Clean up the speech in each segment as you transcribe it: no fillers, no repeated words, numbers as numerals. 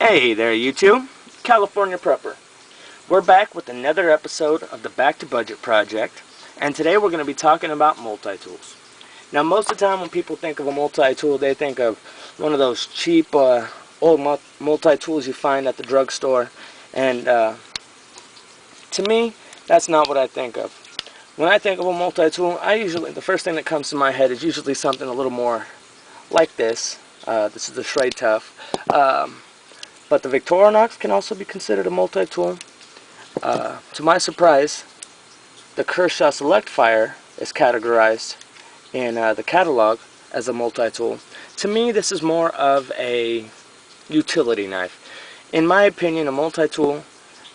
Hey there YouTube, California Prepper. We're back with another episode of the Back to Budget project, and today we're going to be talking about multi-tools. Now most of the time when people think of a multi-tool, they think of one of those cheap old multi-tools you find at the drugstore, and to me that's not what I think of. When I think of a multi-tool, the first thing that comes to my head is usually something a little more like this. This is the Shred Tough. But the Victorinox can also be considered a multi-tool. To my surprise, the Kershaw SelectFire is categorized in the catalog as a multi-tool. To me, this is more of a utility knife. In my opinion, a multi-tool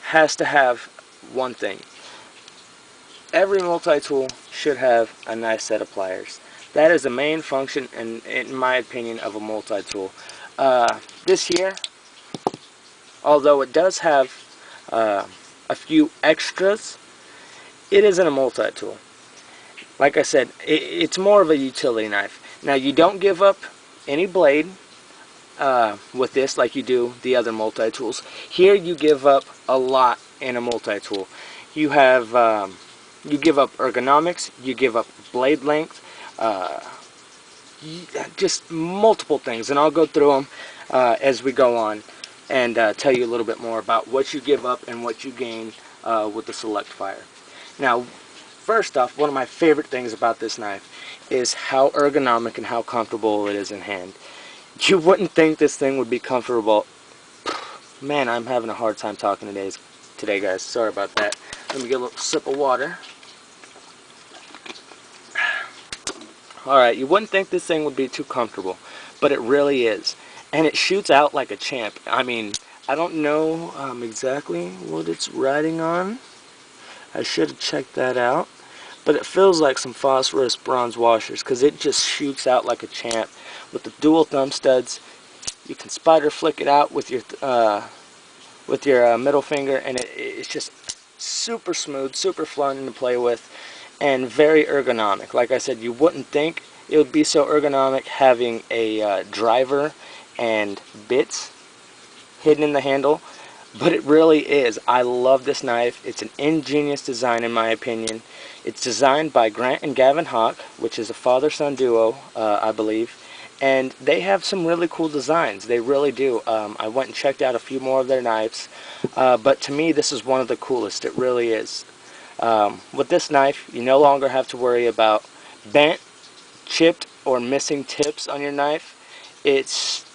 has to have one thing. Every multi-tool should have a nice set of pliers. That is the main function, in my opinion, of a multi-tool. This here, although it does have a few extras, it isn't a multi-tool. Like I said, it's more of a utility knife. Now you don't give up any blade with this like you do the other multi-tools. Here you give up a lot in a multi-tool. You have you give up ergonomics, you give up blade length, just multiple things, and I'll go through them as we go on and tell you a little bit more about what you give up and what you gain with the SelectFire. Now, first off, one of my favorite things about this knife is how ergonomic and how comfortable it is in hand. You wouldn't think this thing would be comfortable. Man, I'm having a hard time talking today, guys. Sorry about that. Let me get a little sip of water. Alright, you wouldn't think this thing would be too comfortable, but it really is. And it shoots out like a champ. I mean, I don't know exactly what it's riding on. I should have checked that out. But it feels like some phosphorus bronze washers, because it just shoots out like a champ. With the dual thumb studs, you can spider flick it out with your middle finger, and it's just super smooth, super fun to play with, and very ergonomic. Like I said, you wouldn't think it would be so ergonomic having a driver and bits hidden in the handle, but it really is. I love this knife. It's an ingenious design in my opinion. It's designed by Grant and Gavin Hawk, which is a father-son duo, I believe, and they have some really cool designs. They really do. I went and checked out a few more of their knives, but to me this is one of the coolest. It really is. With this knife, you no longer have to worry about bent, chipped, or missing tips on your knife. It's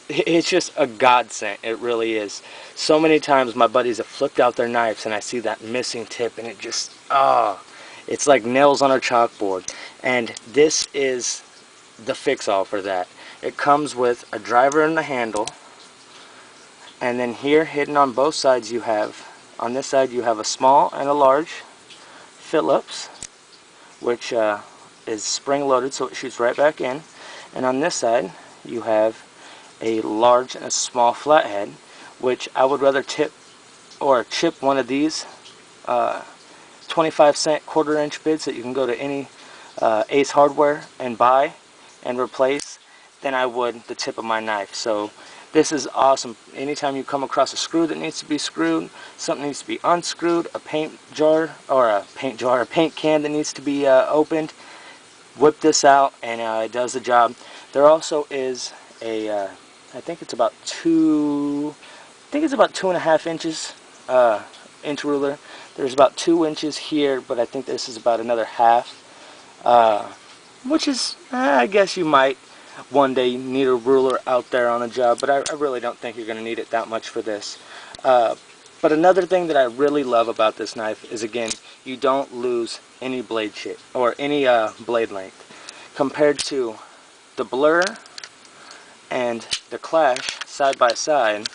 just a godsend. It really is. So many times my buddies have flipped out their knives and I see that missing tip, and it just, it's like nails on a chalkboard. And this is the fix-all for that. It comes with a driver in the handle, and then here, hidden on both sides, you have, on this side you have a small and a large Phillips, which is spring-loaded, so it shoots right back in. And on this side you have a large and a small flathead, which I would rather tip or chip one of these 25-cent quarter-inch bits that you can go to any Ace Hardware and buy and replace than I would the tip of my knife. So this is awesome. Anytime you come across a screw that needs to be screwed, something needs to be unscrewed, a paint can that needs to be opened, whip this out and it does the job. There also is a I think it's about 2.5 inches inch ruler. There's about 2 inches here, but I think this is about another half, which is, I guess you might one day need a ruler out there on a job, but I really don't think you're going to need it that much for this. But another thing that I really love about this knife is, again, you don't lose any blade shape or any blade length compared to the Blur and the Clash side by side.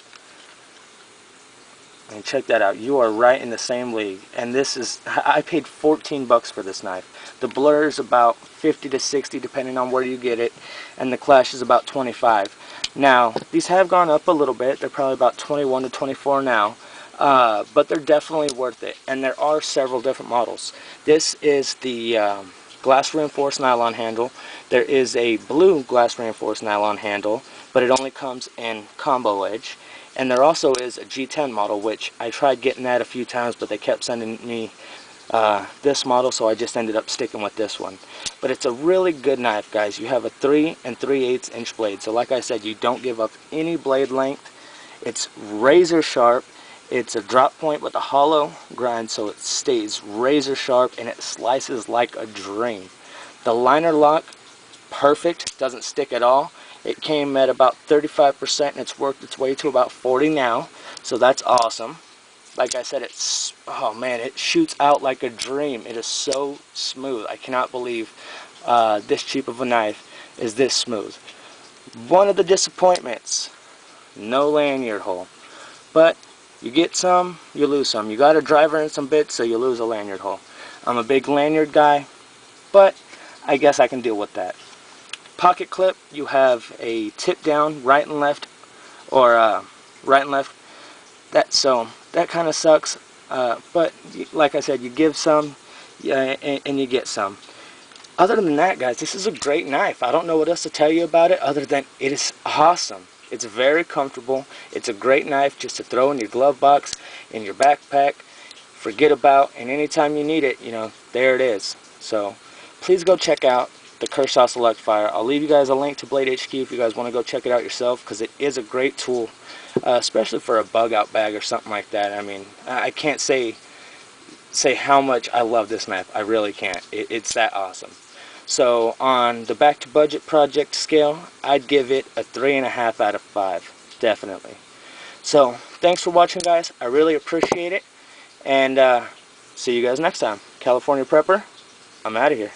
And check that out, you are right in the same league. And this is, I paid 14 bucks for this knife. The Blur is about 50 to 60 depending on where you get it, and the Clash is about 25. Now these have gone up a little bit. They're probably about 21 to 24 now, but they're definitely worth it, and there are several different models. This is the glass reinforced nylon handle. There is a blue glass reinforced nylon handle. but it only comes in combo edge. And there also is a G10 model, which I tried getting that a few times, but they kept sending me this model, so I just ended up sticking with this one. But it's a really good knife, guys. You have a 3 3/8 inch blade, so like I said, you don't give up any blade length. It's razor sharp. It's a drop point with a hollow grind, so it stays razor sharp and it slices like a dream. The liner lock, perfect, doesn't stick at all. It came at about 35% and it's worked its way to about 40 now, so that's awesome. Like I said, it's, oh man, it shoots out like a dream. It is so smooth. I cannot believe this cheap of a knife is this smooth. One of the disappointments, no lanyard hole. But you get some, you lose some. You got a driver and some bits, so you lose a lanyard hole. I'm a big lanyard guy, but I guess I can deal with that. Pocket clip, you have a tip down, right and left, or right and left. That kind of sucks, but like I said, you give some, yeah, and you get some. Other than that, guys, this is a great knife. I don't know what else to tell you about it other than it is awesome. It's very comfortable. It's a great knife just to throw in your glove box, in your backpack, forget about, and anytime you need it, you know, there it is. So please go check out the Kershaw SelectFire. I'll leave you guys a link to Blade HQ if you guys want to go check it out yourself, because it is a great tool, especially for a bug out bag or something like that. I mean, I can't say how much I love this knife. I really can't. It's that awesome. So on the back to budget project scale, I'd give it a 3.5 out of 5, definitely. So thanks for watching, guys. I really appreciate it, and see you guys next time. California Prepper, I'm out of here.